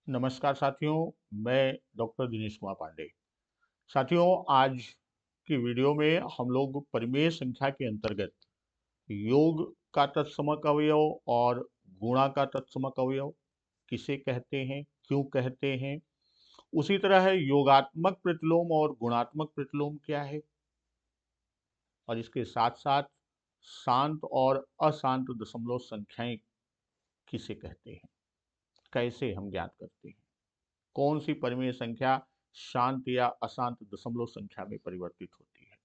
नमस्कार साथियों, मैं डॉक्टर दिनेश कुमार पांडे। साथियों, आज की वीडियो में हम लोग परिमेय संख्या के अंतर्गत योग का तत्समक अवयव और गुणा का तत्समक अवयव किसे कहते हैं, क्यों कहते हैं, उसी तरह है योगात्मक प्रतिलोम और गुणात्मक प्रतिलोम क्या है, और इसके साथ साथ शांत और अशांत दशमलव संख्याएं किसे कहते हैं, कैसे हम ज्ञात करते हैं, कौन सी परिमेय संख्या शांत या अशांत दशमलव संख्या में परिवर्तित होती है।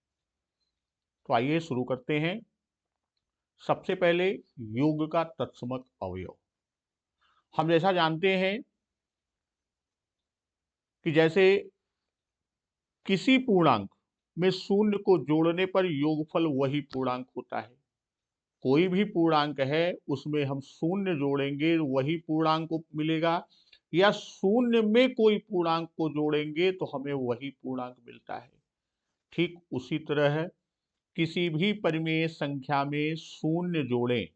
तो आइए शुरू करते हैं। सबसे पहले योग का तत्समक अवयव। हम जैसा जानते हैं कि जैसे किसी पूर्णांक में शून्य को जोड़ने पर योगफल वही पूर्णांक होता है। कोई भी पूर्णांक है उसमें हम शून्य जोड़ेंगे वही पूर्णांक मिलेगा, या शून्य में कोई पूर्णांक को जोड़ेंगे तो हमें वही पूर्णांक मिलता है। ठीक उसी तरह है, किसी भी परिमेय संख्या में शून्य जोड़ें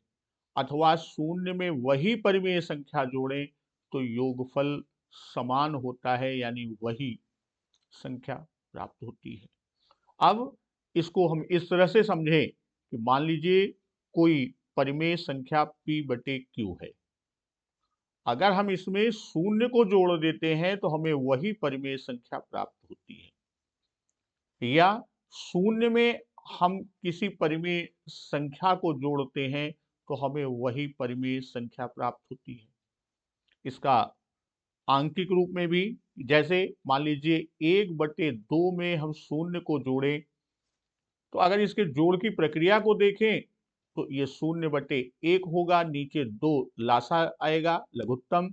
अथवा शून्य में वही परिमेय संख्या जोड़ें तो योगफल समान होता है, यानी वही संख्या प्राप्त होती है। अब इसको हम इस तरह से समझें कि मान लीजिए कोई परिमेय संख्या p/q है। अगर हम इसमें शून्य को जोड़ देते हैं तो हमें वही परिमेय संख्या प्राप्त होती है, या शून्य में हम किसी परिमेय संख्या को जोड़ते हैं तो हमें वही परिमेय संख्या प्राप्त होती है। इसका आंकिक रूप में भी, जैसे मान लीजिए 1/2 में हम शून्य को जोड़ें तो अगर इसके जोड़ की प्रक्रिया को देखें तो ये 0/1 होगा, नीचे 2 लासा आएगा लघुत्तम,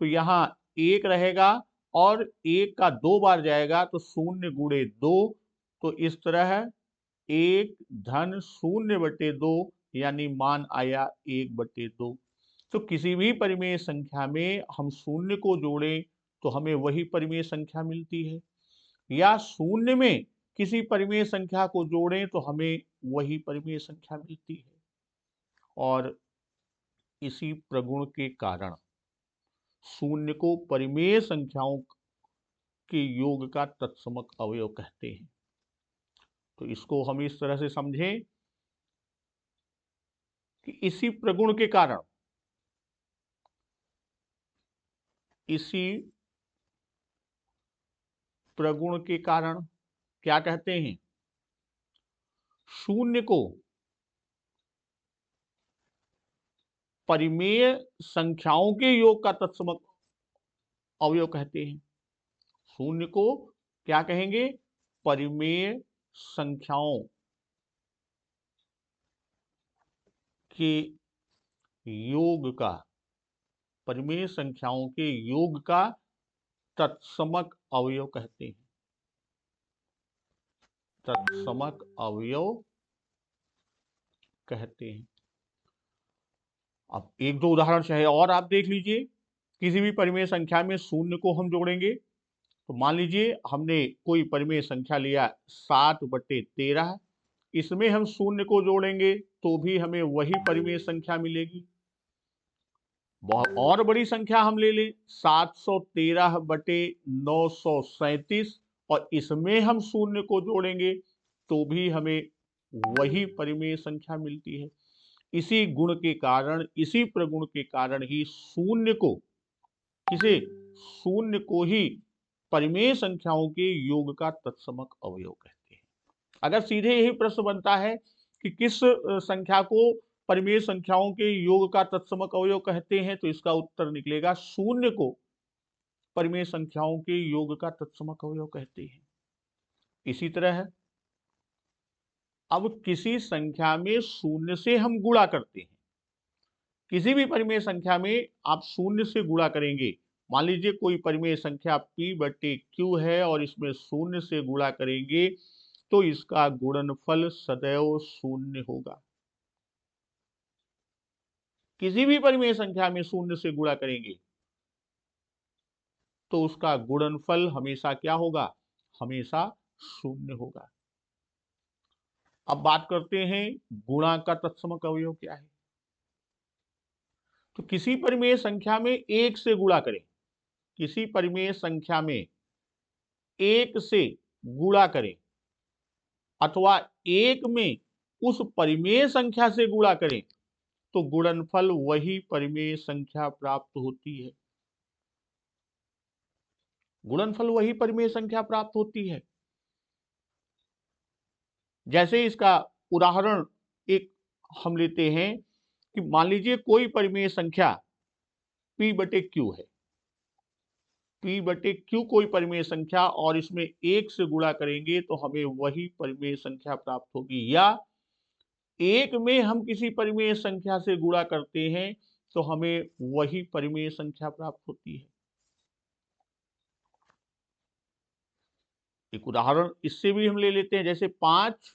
तो यहाँ 1 रहेगा और 1 का 2 बार जाएगा तो 0 × 2, तो इस तरह 1 धन 0/2 यानी मान आया 1/2। तो किसी भी परिमेय संख्या में हम शून्य को जोड़ें तो हमें वही परिमेय संख्या मिलती है, या शून्य में किसी परिमेय संख्या को जोड़ें तो हमें वही परिमेय संख्या मिलती है। और इसी प्रगुण के कारण शून्य को परिमेय संख्याओं के योग का तत्समक अवयव कहते हैं। तो इसको हम इस तरह से समझें कि इसी प्रगुण के कारण, इसी प्रगुण के कारण क्या कहते हैं, शून्य को परिमेय संख्याओं के योग का तत्समक अवयव कहते हैं। शून्य को क्या कहेंगे, परिमेय संख्याओं के योग का, परिमेय संख्याओं के योग का तत्समक अवयव कहते हैं। तत्समक अवयव कहते हैं। अब एक दो उदाहरण चाहे और आप देख लीजिए। किसी भी परिमेय संख्या में शून्य को हम जोड़ेंगे तो मान लीजिए हमने कोई परिमेय संख्या लिया 7/13, इसमें हम शून्य को जोड़ेंगे तो भी हमें वही परिमेय संख्या मिलेगी। बहुत और बड़ी संख्या हम ले लें 713/937, और इसमें हम शून्य को जोड़ेंगे तो भी हमें वही परिमेय संख्या मिलती है। इसी गुण के कारण, इसी प्रगुण के कारण ही शून्य को, किसे, शून्य को ही परिमेय संख्याओं के योग का तत्समक अवयव कहते हैं। अगर सीधे यही प्रश्न बनता है कि किस संख्या को परिमेय संख्याओं के योग का तत्समक अवयव कहते हैं, तो इसका उत्तर निकलेगा शून्य को परिमेय संख्याओं के योग का तत्समक अवयव कहते हैं। इसी तरह अब किसी संख्या में शून्य से हम गुणा करते हैं। किसी भी परिमेय संख्या में आप शून्य से गुणा करेंगे। मान लीजिए कोई परिमेय संख्या p/q है और इसमें शून्य से गुणा करेंगे तो इसका गुणनफल सदैव शून्य होगा। किसी भी परिमेय संख्या में शून्य से गुणा करेंगे तो उसका गुणनफल हमेशा क्या होगा, हमेशा शून्य होगा। अब बात करते हैं गुणा का तत्समक अवयव क्या है। तो किसी परिमेय संख्या में 1 से गुणा करें किसी परिमेय संख्या में एक से गुणा करें अथवा एक में उस परिमेय संख्या से गुणा करें तो गुणनफल वही परिमेय संख्या प्राप्त होती है। गुणनफल वही परिमेय संख्या प्राप्त होती है। जैसे इसका उदाहरण एक हम लेते हैं कि मान लीजिए कोई परिमेय संख्या p बटे q है। p बटे q कोई परिमेय संख्या और इसमें एक से गुणा करेंगे तो हमें वही परिमेय संख्या प्राप्त होगी, या एक में हम किसी परिमेय संख्या से गुणा करते हैं तो हमें वही परिमेय संख्या प्राप्त होती है। एक उदाहरण इससे भी हम ले लेते हैं, जैसे 5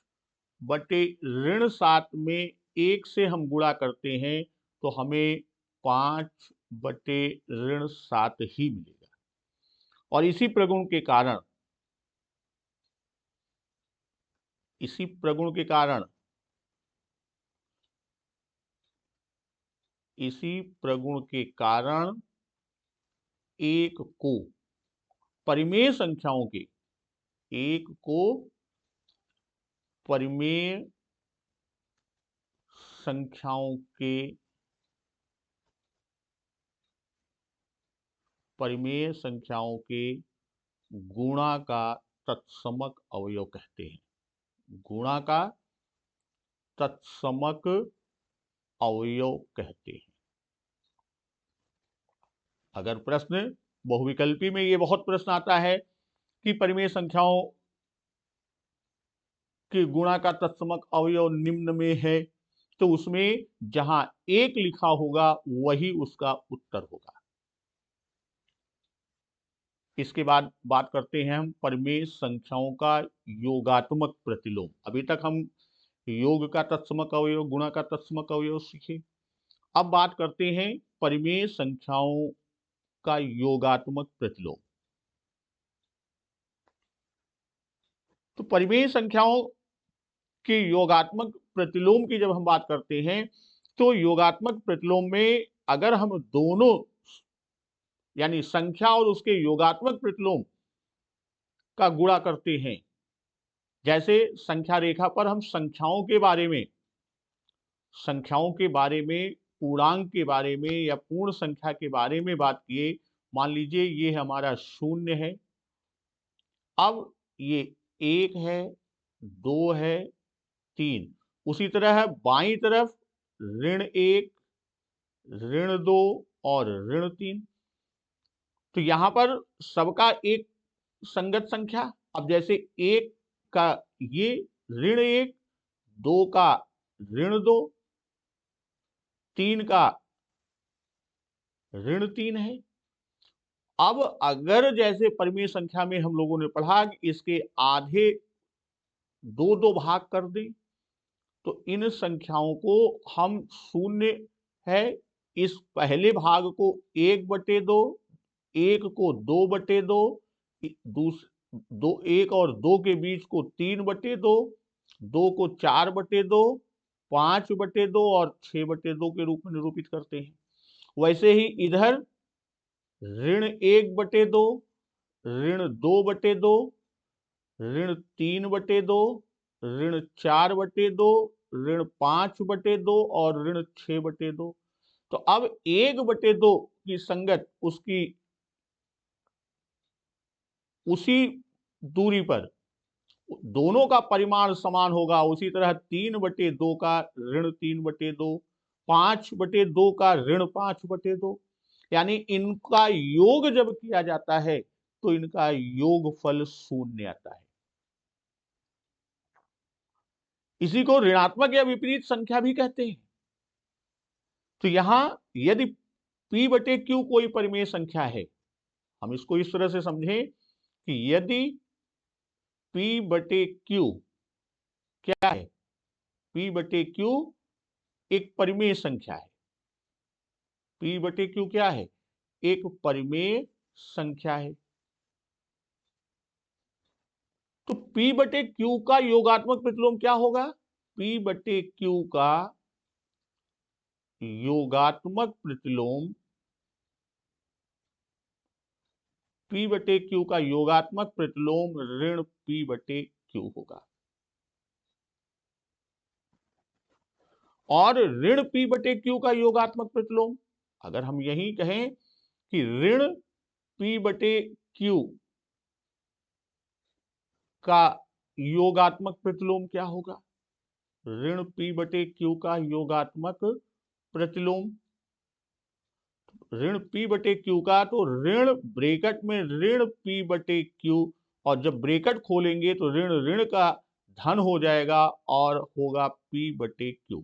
बटे ऋण 7 में एक से हम गुणा करते हैं तो हमें 5 बटे ऋण 7 ही मिलेगा। और इसी प्रगुण के कारण एक को परिमेय संख्याओं के गुणा का तत्समक अवयव कहते हैं। गुणा का तत्समक अवयव कहते हैं। अगर प्रश्न बहुविकल्पी में ये बहुत प्रश्न आता है कि परिमेय संख्याओं के गुणा का तत्समक अवयव निम्न में है, तो उसमें जहां एक लिखा होगा वही उसका उत्तर होगा। इसके बाद बात करते हैं हम परिमेय संख्याओं का योगात्मक प्रतिलोम। अभी तक हम योग का तत्समक अवयव, गुणा का तत्समक अवयव सीखे। अब बात करते हैं परिमेय संख्याओं का योगात्मक प्रतिलोम। तो परिमेय संख्याओं के योगात्मक प्रतिलोम की जब हम बात करते हैं तो योगात्मक प्रतिलोम में अगर हम दोनों यानी संख्या और उसके योगात्मक प्रतिलोम का गुणा करते हैं, जैसे संख्या रेखा पर हम संख्याओं के बारे में, पूर्णांक के बारे में या पूर्ण संख्या के बारे में बात किए। मान लीजिए ये हमारा 0 है, अब ये 1 है, 2 है, 3। उसी तरह बाईं तरफ ऋण 1, ऋण 2 और ऋण 3। तो यहां पर सबका एक संगत संख्या। अब जैसे 1 का ये ऋण 1, 2 का ऋण 2, 3 का ऋण 3 है। अब अगर जैसे परिमेय संख्या में हम लोगों ने पढ़ा कि इसके आधे 2-2 भाग कर दें, तो इन संख्याओं को हम 0 है इस पहले भाग को 1/2, 1 को 2/2, 1 और 2 के बीच को 3/2, 2 को 4/2, 5/2 और 6/2 के रूप में निरूपित करते हैं। वैसे ही इधर ऋण 1/2, ऋण 2/2, ऋण 3/2, ऋण 4/2, ऋण 5/2 और ऋण 6/2। तो अब 1/2 की संगत उसकी उसी दूरी पर दोनों का परिमाण समान होगा। उसी तरह 3/2 का ऋण 3/2, 5/2 का ऋण 5/2, यानी इनका योग जब किया जाता है तो इनका योगफल 0 आता है। इसी को ऋणात्मक या विपरीत संख्या भी कहते हैं। तो यहां यदि p/q कोई परिमेय संख्या है, हम इसको इस तरह से समझें कि यदि p/q क्या है, p/q एक परिमेय संख्या है। p/q क्या है? एक परिमेय संख्या है। तो p/q का योगात्मक प्रतिलोम क्या होगा? p/q का योगात्मक प्रतिलोम P बटे Q का योगात्मक प्रतिलोम ऋण P बटे Q होगा। और ऋण P बटे Q का योगात्मक प्रतिलोम, अगर हम यही कहें कि ऋण P बटे Q का योगात्मक प्रतिलोम क्या होगा? ऋण P बटे Q का योगात्मक प्रतिलोम, ऋण P बटे Q का, तो ऋण ब्रैकेट में ऋण P बटे Q, और जब ब्रैकेट खोलेंगे तो ऋण ऋण का धन हो जाएगा और होगा P बटे Q।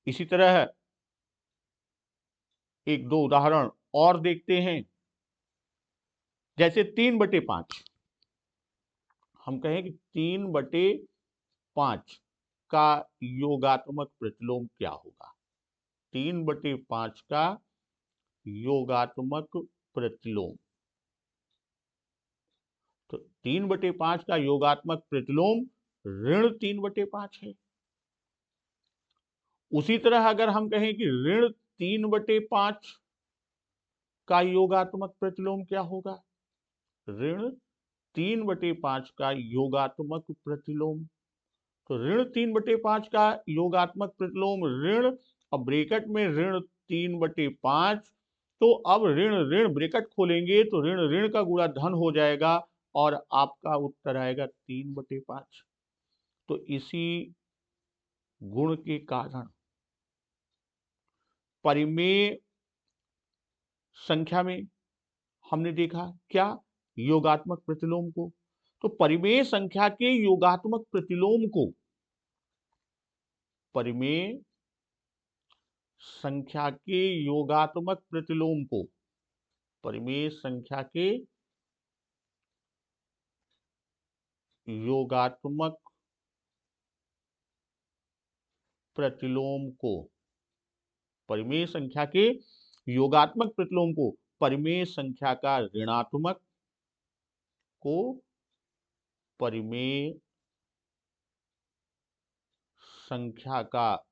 इसी तरह एक दो उदाहरण और देखते हैं। जैसे 3/5, हम कहें कि 3/5 का योगात्मक प्रतिलोम क्या होगा? 3/5 का योगात्मक प्रतिलोम, तो 3/5 का योगात्मक प्रतिलोम ऋण 3/5 है। उसी तरह अगर हम कहें कि ऋण 3/5 का योगात्मक प्रतिलोम क्या होगा? ऋण 3/5 का योगात्मक प्रतिलोम, तो ऋण 3/5 का योगात्मक प्रतिलोम ऋण, और ब्रैकेट में ऋण 3/5, तो अब ऋण ऋण ब्रैकेट खोलेंगे तो ऋण ऋण का गुणा धन हो जाएगा और आपका उत्तर आएगा 3/5। तो इसी गुण के कारण परिमेय संख्या में हमने देखा क्या? योगात्मक प्रतिलोम को। तो परिमेय संख्या के योगात्मक प्रतिलोम को, परिमेय संख्या के योगात्मक प्रतिलोम को, परिमेय संख्या के योगात्मक प्रतिलोम को, परिमेय संख्या के योगात्मक प्रतिलोम को परिमेय संख्या का ऋणात्मक को परिमेय संख्या का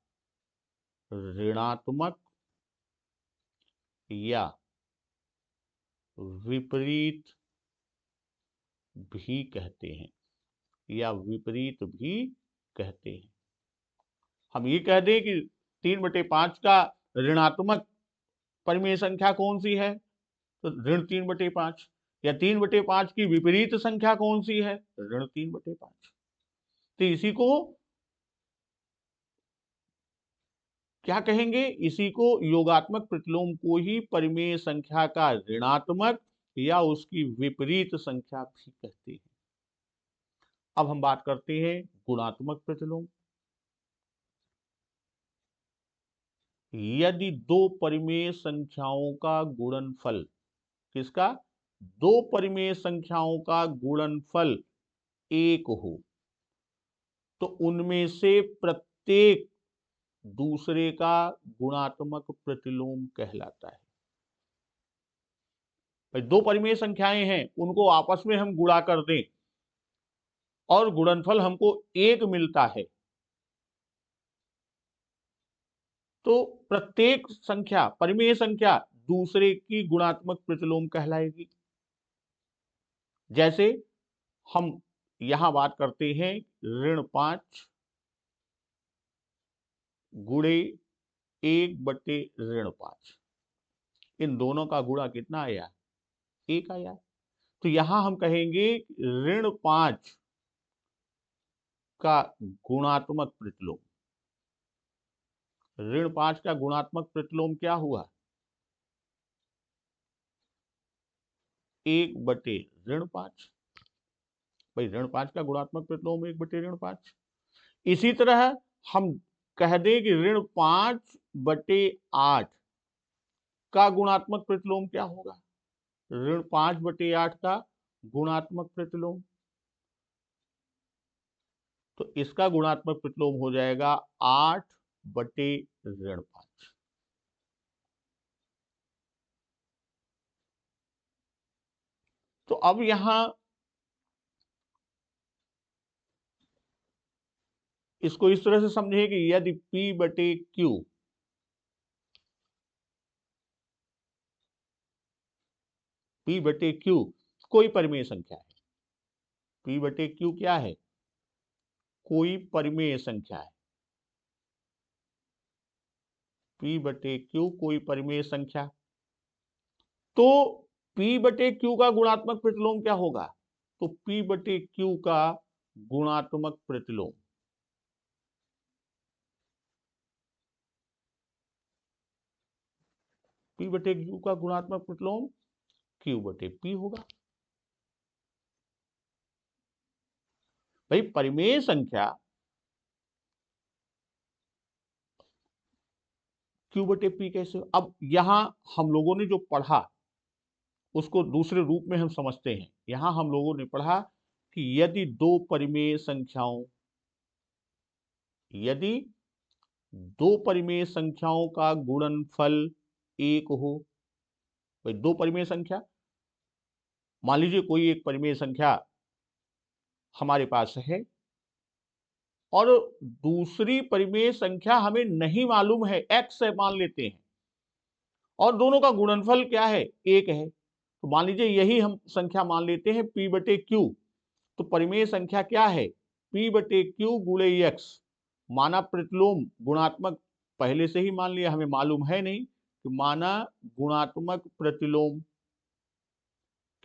ऋणात्मक या विपरीत भी कहते हैं, या विपरीत भी कहते हैं। हम ये कह दें कि 3/5 का ऋणात्मक परिमेय संख्या कौन सी है? तो ऋण 3/5। या 3/5 की विपरीत संख्या कौन सी है? ऋण 3/5। तो इसी को क्या कहेंगे? इसी को योगात्मक प्रतिलोम को ही परिमेय संख्या का ऋणात्मक या उसकी विपरीत संख्या भी कहते हैं। अब हम बात करते हैं गुणात्मक प्रतिलोम। यदि दो परिमेय संख्याओं का गुणनफल, किसका? दो परिमेय संख्याओं का गुणनफल 1 हो, तो उनमें से प्रत्येक दूसरे का गुणात्मक प्रतिलोम कहलाता है। भाई दो परिमेय संख्याएं हैं, उनको आपस में हम गुणा कर दें और गुणनफल हमको 1 मिलता है, तो प्रत्येक संख्या, परिमेय संख्या दूसरे की गुणात्मक प्रतिलोम कहलाएगी। जैसे हम यहां बात करते हैं ऋण 5 गुणे 1/ऋण 5, इन दोनों का गुणा कितना आया? 1 आया। तो यहां हम कहेंगे ऋण 5 का गुणात्मक प्रतिलोम, ऋण 5 का गुणात्मक प्रतिलोम क्या हुआ? 1/ऋण 5। भाई ऋण 5 का गुणात्मक प्रतिलोम 1/ऋण 5। इसी तरह हम कह दें कि ऋण 5/8 का गुणात्मक प्रतिलोम क्या होगा? ऋण 5/8 का गुणात्मक प्रतिलोम, तो इसका गुणात्मक प्रतिलोम हो जाएगा 8/ऋण 5। तो अब यहां इसको इस तरह से समझे कि यदि P/Q P बटे Q कोई परिमेय संख्या है। P बटे Q क्या है? कोई परिमेय संख्या है। P बटे Q कोई परिमेय संख्या, तो P बटे Q का गुणात्मक प्रतिलोम क्या होगा? तो P बटे Q का गुणात्मक प्रतिलोम, P बटे Q का गुणात्मक प्रतिलोम Q बटे P होगा। भाई परिमेय संख्या Q बटे P कैसे? अब यहां हम लोगों ने जो पढ़ा उसको दूसरे रूप में हम समझते हैं। यहां हम लोगों ने पढ़ा कि यदि दो परिमेय संख्याओं का गुणनफल 1 हो, भाई दो परिमेय संख्या, मान लीजिए कोई एक परिमेय संख्या हमारे पास है और दूसरी परिमेय संख्या हमें नहीं मालूम है, x है मान लेते हैं, और दोनों का गुणनफल क्या है? 1 है। तो मान लीजिए यही हम संख्या मान लेते हैं P बटे Q, तो परिमेय संख्या क्या है? P बटे Q गुणे x, माना प्रतिलोम गुणात्मक पहले से ही मान लिया, हमें मालूम है नहीं, कि माना गुणात्मक प्रतिलोम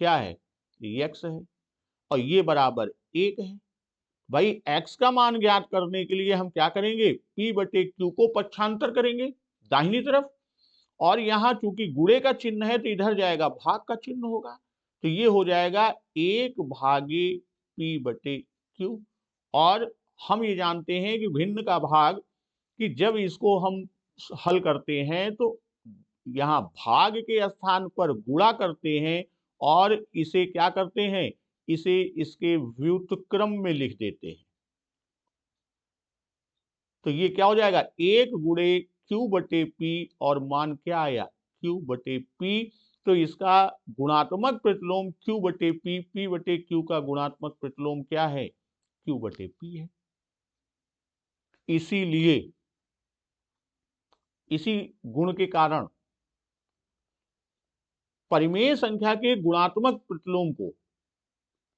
क्या है? x है, और ये बराबर 1 है। भाई x का मान ज्ञात करने के लिए हम क्या करेंगे? P बटे Q को पक्षांतर करेंगे दाहिनी तरफ, और यहां चूंकि गुणे का चिन्ह है तो इधर जाएगा भाग का चिन्ह होगा, तो ये हो जाएगा 1 भागे P बटे Q। और हम ये जानते हैं कि भिन्न का भाग, कि जब इसको हम हल करते हैं तो यहाँ भाग के स्थान पर गुणा करते हैं और इसे क्या करते हैं? इसे इसके व्युत्क्रम में लिख देते हैं। तो ये क्या हो जाएगा? 1 गुणे Q बटे P, और मान क्या आया? Q बटे P। तो इसका गुणात्मक प्रतिलोम Q बटे P, P बटे Q का गुणात्मक प्रतिलोम क्या है? Q बटे P है। इसीलिए इसी गुण के कारण परिमेय संख्या के गुणात्मक प्रतिलोम को,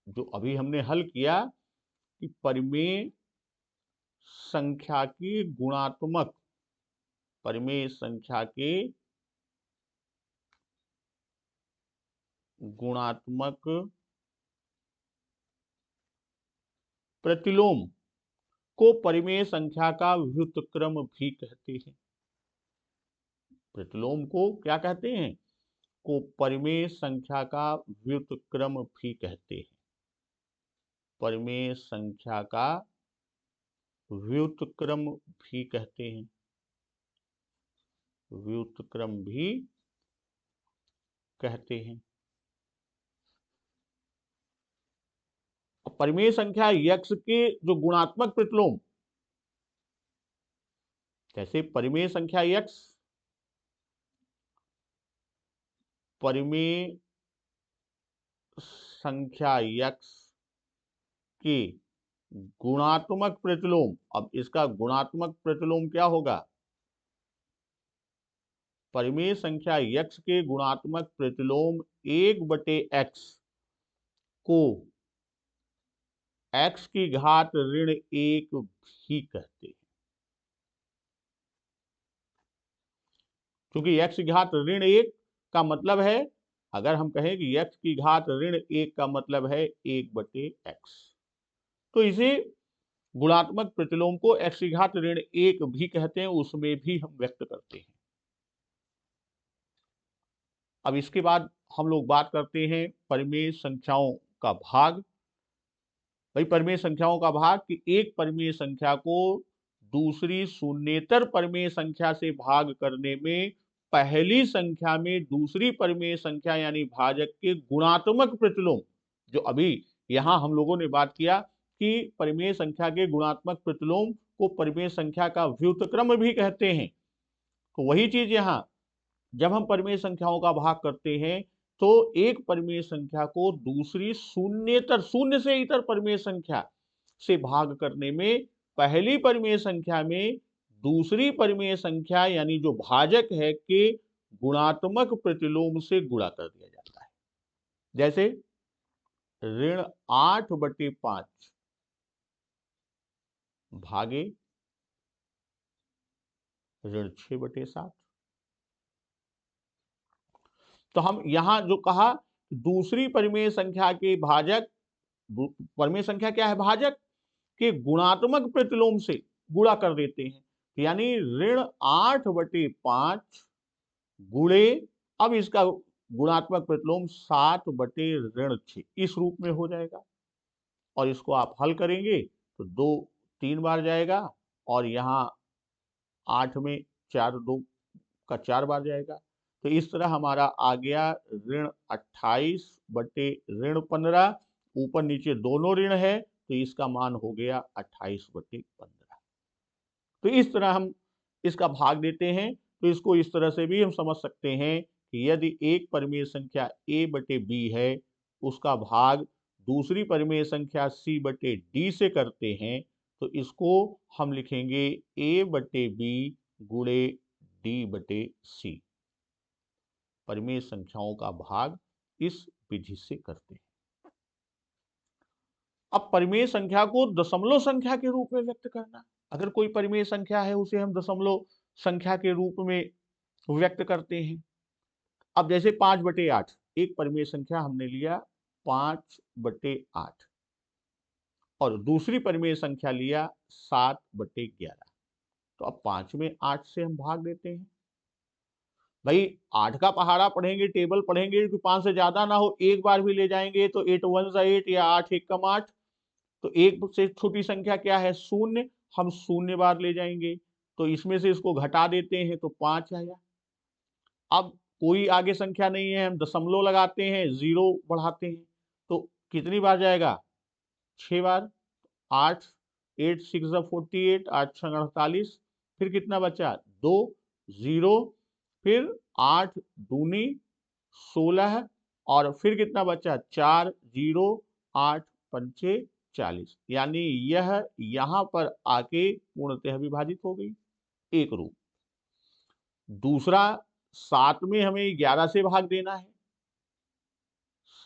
जो अभी हमने हल किया कि परिमेय संख्या के गुणात्मक प्रतिलोम को परिमेय संख्या का व्युत्क्रम भी कहते हैं। प्रतिलोम को क्या कहते हैं? को परिमेय संख्या का व्युत्क्रम भी कहते हैं। परिमेय संख्या का व्युत्क्रम भी कहते हैं। व्युत्क्रम भी कहते हैं। परिमेय संख्या x के जो गुणात्मक प्रतिलोम, जैसे परिमेय संख्या x, परिमेय संख्या x के गुणात्मक प्रतिलोम, अब इसका गुणात्मक प्रतिलोम क्या होगा? परिमेय संख्या x के गुणात्मक प्रतिलोम 1 बटे x को x की घात ऋण 1 भी कहते हैं। क्योंकि x की घात ऋण 1 का मतलब है, अगर हम कहें कि x की घात ऋण 1 का मतलब है 1 बटे x, तो इसे गुणात्मक प्रतिलोम को x की घात ऋण 1 भी कहते हैं, उसमें भी हम व्यक्त करते हैं। अब इसके बाद हम लोग बात करते हैं परिमेय संख्याओं का भाग। भाई परिमेय संख्याओं का भाग, कि एक परिमेय संख्या को दूसरी शून्येतर परिमेय संख्या से भाग करने में पहली संख्या में दूसरी परिमेय संख्या यानी भाजक के गुणात्मक प्रतिलोम, जो अभी यहां हम लोगों ने बात किया कि परिमेय संख्या के गुणात्मक प्रतिलोम को परिमेय संख्या का व्युत्क्रम भी कहते हैं, तो वही चीज यहां जब हम परिमेय संख्याओं का भाग करते हैं तो एक परिमेय संख्या को दूसरी शून्य से इतर परिमेय संख्या से भाग करने में पहली परिमेय संख्या में दूसरी परिमेय संख्या यानी जो भाजक है के गुणात्मक प्रतिलोम से गुणा कर दिया जाता है। जैसे ऋण 8/5 भागे ऋण 6/7। तो हम यहां जो कहा, दूसरी परिमेय संख्या के भाजक, परिमेय संख्या क्या है, भाजक के गुणात्मक प्रतिलोम से गुणा कर देते हैं। यानी ऋण 8/5 गुणे, अब इसका गुणात्मक प्रतिलोम 7/ऋण 6 इस रूप में हो जाएगा। और इसको आप हल करेंगे तो 2 3 बार जाएगा, और यहाँ 8 में 4 2 का 4 बार जाएगा। तो इस तरह हमारा आ गया ऋण 28/ऋण 15। ऊपर नीचे दोनों ऋण है, तो इसका मान हो गया 28/15। तो इस तरह हम इसका भाग देते हैं। तो इसको इस तरह से भी हम समझ सकते हैं कि यदि एक परिमेय संख्या a/b है, उसका भाग दूसरी परिमेय संख्या c/d से करते हैं, तो इसको हम लिखेंगे a/b गुणे d/c। परिमेय संख्याओं का भाग इस विधि से करते हैं। अब परिमेय संख्या को दशमलव संख्या के रूप में व्यक्त करना। अगर कोई परिमेय संख्या है, उसे हम दशमलव संख्या के रूप में व्यक्त करते हैं। अब जैसे 5/8 एक परिमेय संख्या हमने लिया 5/8, और दूसरी परिमेय संख्या लिया 7/11। तो अब 5 में 8 से हम भाग देते हैं। भाई 8 का पहाड़ा पढ़ेंगे, टेबल पढ़ेंगे कि 5 से ज्यादा ना हो, एक बार भी ले जाएंगे तो 8 1 8 या 8 1 8। तो एक से छोटी संख्या क्या है, 0। हम 0 बार ले जाएंगे, तो इसमें से इसको घटा देते हैं तो 5 आया। अब कोई आगे संख्या नहीं है, हम दशमलव लगाते हैं, 0 बढ़ाते हैं, तो कितनी बार जाएगा, 6 बार। 8 8 6 48, 8 6 48। फिर कितना बचा, 2 0। फिर 8 दूनी 16, और फिर कितना बचा, 4 0 8 पंचे 40। यानी यह यहां पर आके पूर्णतः विभाजित हो गई, एक रूप। दूसरा, 7 में हमें 11 से भाग देना है,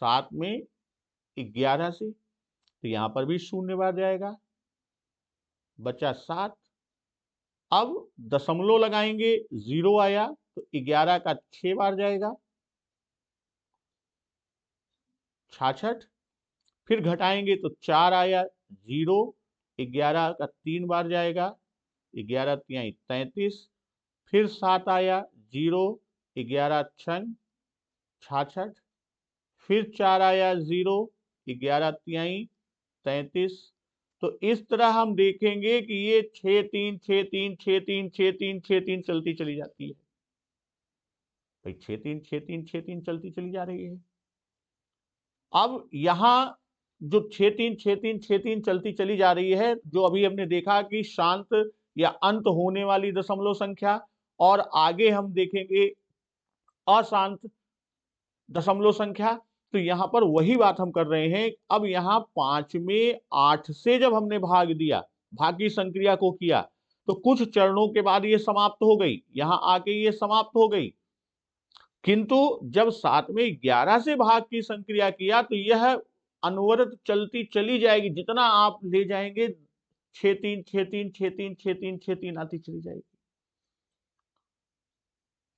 7 में 11 से, तो यहां पर भी 0 बार जाएगा, बचा 7। अब दशमलव लगाएंगे, 0 आया, तो 11 का 6 बार जाएगा, 66। फिर घटाएंगे तो 4 आया, 0। 11 का 3 बार जाएगा, 11 तिहाई 33। फिर 7 आया, 0। 11 छंग 66। फिर 4 आया, 0। 11 तिहाई 33। तो इस तरह हम देखेंगे कि ये 6 3 6 3 6 3 6 3 6 3 चलती चली जाती है। भाई 6 3 6 3 6 3 चलती चली जा रही है। अब यहां जो 6 3 6 3 6 3 चलती चली जा रही है, जो अभी हमने देखा कि शांत या अंत होने वाली दशमलव संख्या, और आगे हम देखेंगे अशांत दशमलव संख्या। तो यहां पर वही बात हम कर रहे हैं। अब यहां 5 में 8 से जब हमने भाग दिया, भाग की संक्रिया को किया, तो कुछ चरणों के बाद ये समाप्त हो गई, यहां आके ये समाप्त हो गई। किंतु जब 7 में 11 से भाग की संक्रिया किया, तो यह अनवरत चलती चली जाएगी। जितना आप ले जाएंगे, 6 3 6 3 6 3 6 3 6 3 आती चली जाएगी।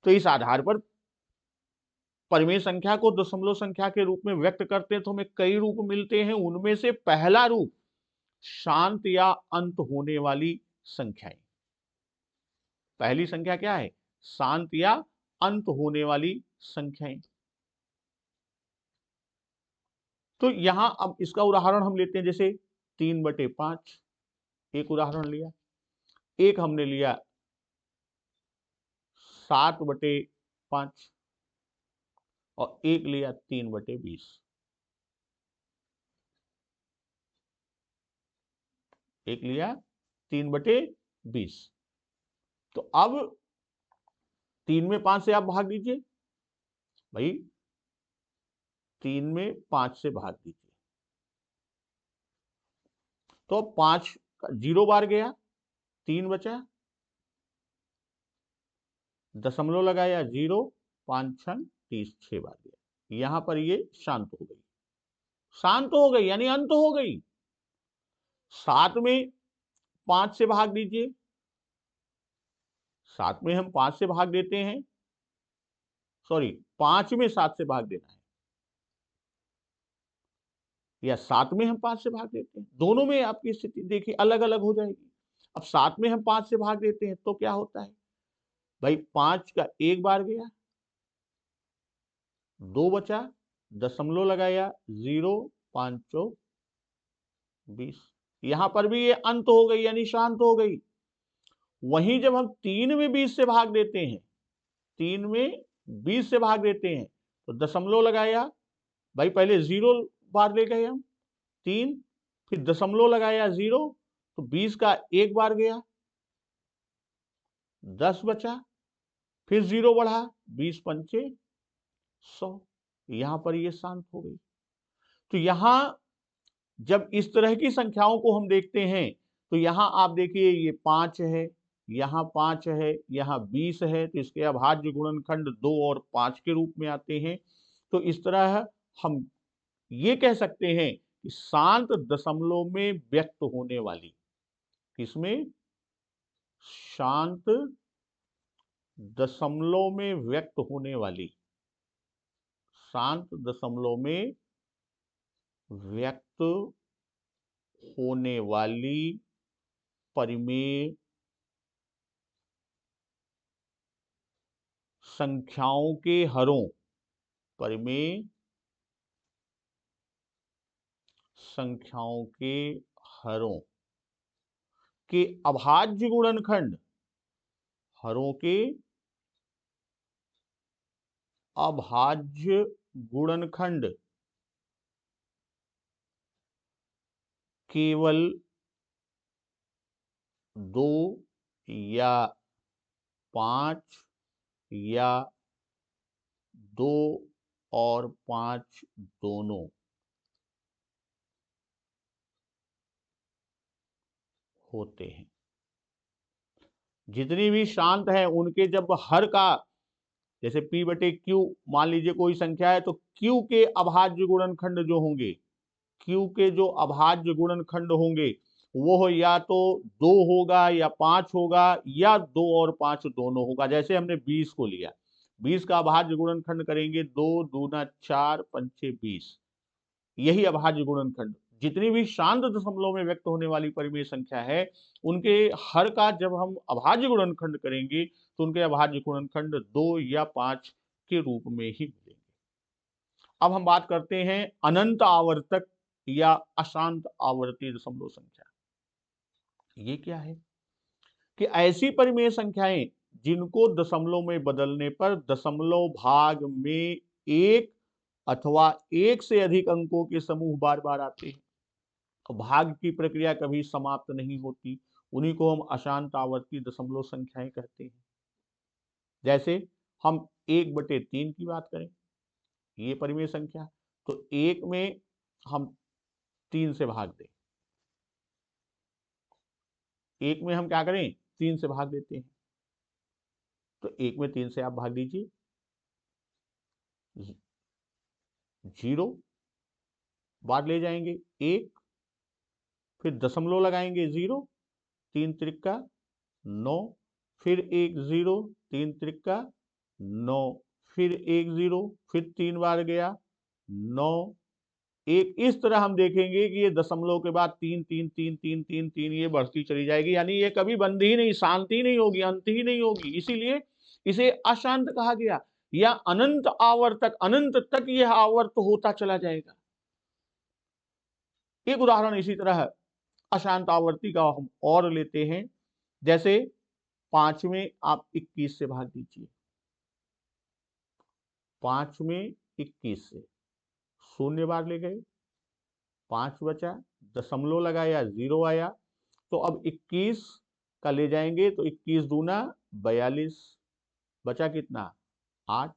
तो इस आधार पर परिमेय संख्या को दशमलव संख्या के रूप में व्यक्त करते हैं, तो हमें कई रूप मिलते हैं। उनमें से पहला रूप शांत या अंत होने वाली संख्याएं। पहली संख्या क्या है, शांत या अंत होने वाली संख्याएं। तो यहां अब इसका उदाहरण हम लेते हैं, जैसे 3/5 एक उदाहरण लिया। एक हमने लिया 7/5, और एक लिया 3/20। एक लिया 3/20। तो अब 3 में 5 से आप भाग दीजिए, भाई 3 में 5 से भाग दीजिए, तो 5 0 बार गया, 3 बचा, दशमलव लगाया 0, 5 6 30, 6 बार गया। यहां पर ये शांत हो गई, शांत हो गई यानी अंत हो गई। 7 में 5 से भाग दीजिए, 7 में हम 5 से भाग देते हैं, सॉरी 5 में 7 से भाग देना है, या 7 में हम 5 से भाग देते हैं, दोनों में आपकी स्थिति देखिए अलग अलग हो जाएगी। अब 7 में हम 5 से भाग देते हैं तो क्या होता है भाई, 5 का एक बार गया, 2 बचा, दशमलव लगाया, 0, 5 चौक 20। यहां पर भी ये अंत हो गई यानी शांत हो गई। वहीं जब हम 3 में 20 से भाग देते हैं, 3 में 20 से भाग देते हैं तो दशमलव लगाया, भाई पहले 0 बार ले गए हम 3, फिर दशमलव लगाया 0, तो 20 का एक बार गया, 10 बचा, फिर 0 बढ़ा, 20 पंचे 100। यहां पर ये शांत हो गई। तो यहां जब इस तरह की संख्याओं को हम देखते हैं तो यहां आप देखिए ये 5 है, यहां 5 है, यहां 20 है, तो इसके अभाज्य गुणनखंड 2 और 5 के रूप में आते हैं। तो इस तरह हम ये कह सकते हैं कि शांत दशमलव में व्यक्त होने वाली, किसमें, शांत दशमलव में व्यक्त होने वाली, शांत दशमलव में व्यक्त होने वाली परिमेय संख्याओं के हरों, परिमेय संख्याओं के हरों के अभाज्य गुणनखंड, हरों के अभाज्य गुणनखंड केवल 2 या 5 या 2 और 5 दोनों होते हैं। जितनी भी शांत है उनके जब हर का, जैसे p बटे q मान लीजिए कोई संख्या है, तो q के अभाज्य गुणनखंड जो होंगे, q के जो अभाज्य गुणनखंड होंगे वो या तो 2 होगा या 5 होगा या 2 और 5 दोनों होगा। जैसे हमने 20 को लिया, 20 का अभाज्य गुणनखंड करेंगे 2 दूना 4 पंचे 20, यही अभाज्य गुणनखंड। जितनी भी शांत दशमलव में व्यक्त होने वाली परिमेय संख्या है उनके हर का जब हम अभाज्य गुणनखंड करेंगे तो उनके अभाज्य गुणनखंड 2 या 5 के रूप में ही मिलेंगे। अब हम बात करते हैं अनंत आवर्तक या अशांत आवर्ती दशमलव संख्या। ये क्या है कि ऐसी परिमेय संख्याएं जिनको दशमलव में बदलने पर दशमलव भाग में एक अथवा एक से अधिक अंकों के समूह बार बार आते हैं, तो भाग की प्रक्रिया कभी समाप्त नहीं होती, उन्हीं को हम अशांत आवर्ती दशमलव संख्याएं कहते हैं। जैसे हम 1/3 की बात करें, ये परिमेय संख्या, तो 1 में हम 3 से भाग दें, 1 में हम क्या करें, 3 से भाग देते हैं, तो 1 में 3 से आप भाग दीजिए, 0 बार ले जाएंगे 1, फिर दशमलव लगाएंगे 0, 3 त्रिका 9, फिर 1 0, 3 त्रिका 9, फिर 1 0, फिर 3 बार गया 9 1। इस तरह हम देखेंगे कि ये दशमलव के बाद 3 3 3 3 3 3 ये बढ़ती चली जाएगी, यानी ये कभी बंद ही नहीं, शांति नहीं होगी, अंत ही नहीं होगी। इसीलिए इसे अशांत कहा गया, या अनंत आवर्तक, अनंत तक यह आवर्त होता चला जाएगा। एक उदाहरण इसी तरह अशांत आवर्ती का हम और लेते हैं, जैसे 5 में आप 21 से भाग दीजिए, 5 में 21 से 0 बार ले गए, 5 बचा, दशमलव लगाया 0 आया, तो अब 21 का ले जाएंगे तो 21 दूना 42, बचा कितना 8,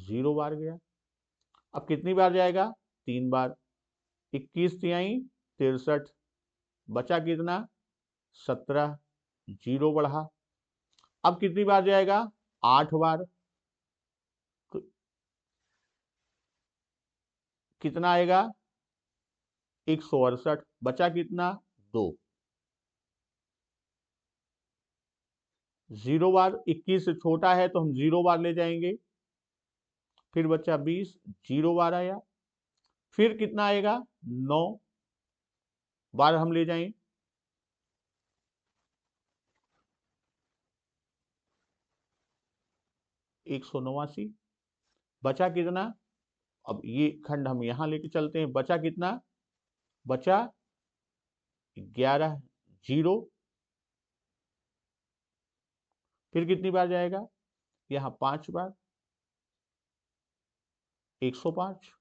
0 बार गया। अब कितनी बार जाएगा, 3 बार, 21 तिहाई 63, बचा कितना 17, 0 बढ़ा। अब कितनी बार जाएगा, 8 बार, तो कितना आएगा 168, बचा कितना 2। 0 बार 21 से छोटा है तो हम 0 बार ले जाएंगे, फिर बचा 20, 0 बार आया, फिर कितना आएगा 9 बार हम ले जाएं, 189, बचा कितना, अब ये खंड हम यहां लेके चलते हैं, बचा कितना, बचा 11, 0, फिर कितनी बार जाएगा, यहां 5 बार, 105,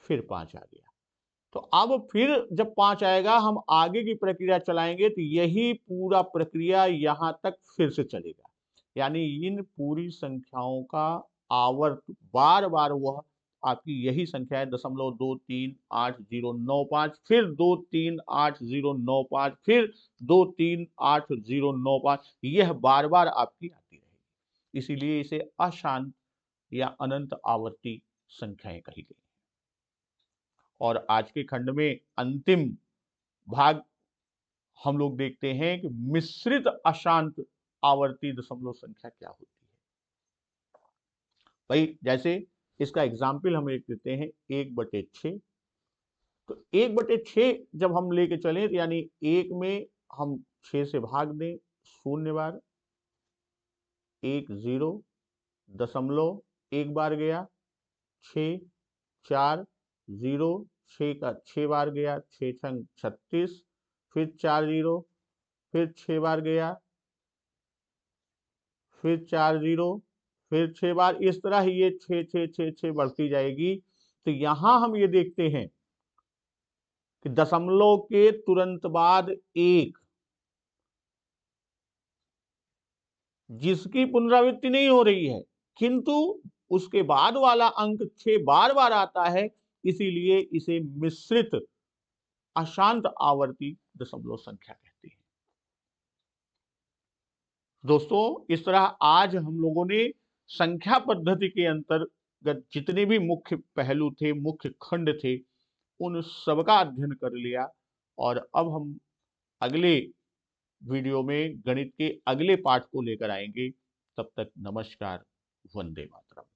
फिर 5 आ गया। तो अब फिर जब 5 आएगा हम आगे की प्रक्रिया चलाएंगे तो यही पूरा प्रक्रिया यहां तक फिर से चलेगा, यानी इन पूरी संख्याओं का आवर्त बार बार वह आपकी यही संख्या है 0.238095, फिर 23805, फिर 23805, यह बार बार आपकी आती रहेगी, इसीलिए इसे अशांत या अनंत आवर्ती संख्याएं कही गई। और आज के खंड में अंतिम भाग हम लोग देखते हैं कि मिश्रित अशांत आवर्ती दशमलव संख्या क्या होती है। भाई जैसे इसका एग्जाम्पल हम एक देते हैं 1/6। तो 1/6 जब हम लेके चले यानी 1 में हम 6 से भाग दें 0 बार, 1 0 दशमलव 1 बार गया, 6 4 0, 6 का 6 बार गया, 6 छंग 36, फिर 4 0, फिर 6 बार गया, फिर 4 0, फिर 6 बार, इस तरह ही ये 6 6 6 6 बढ़ती जाएगी। तो यहां हम ये देखते हैं कि दशमलव के तुरंत बाद 1 जिसकी पुनरावृत्ति नहीं हो रही है, किंतु उसके बाद वाला अंक 6 बार बार आता है, इसीलिए इसे मिश्रित अशांत आवर्ती दशमलव संख्या कहते हैं। दोस्तों इस तरह आज हम लोगों ने संख्या पद्धति के अंतर्गत जितने भी मुख्य पहलू थे, मुख्य खंड थे, उन सबका अध्ययन कर लिया। और अब हम अगले वीडियो में गणित के अगले पाठ को लेकर आएंगे। तब तक नमस्कार, वंदे मातरम।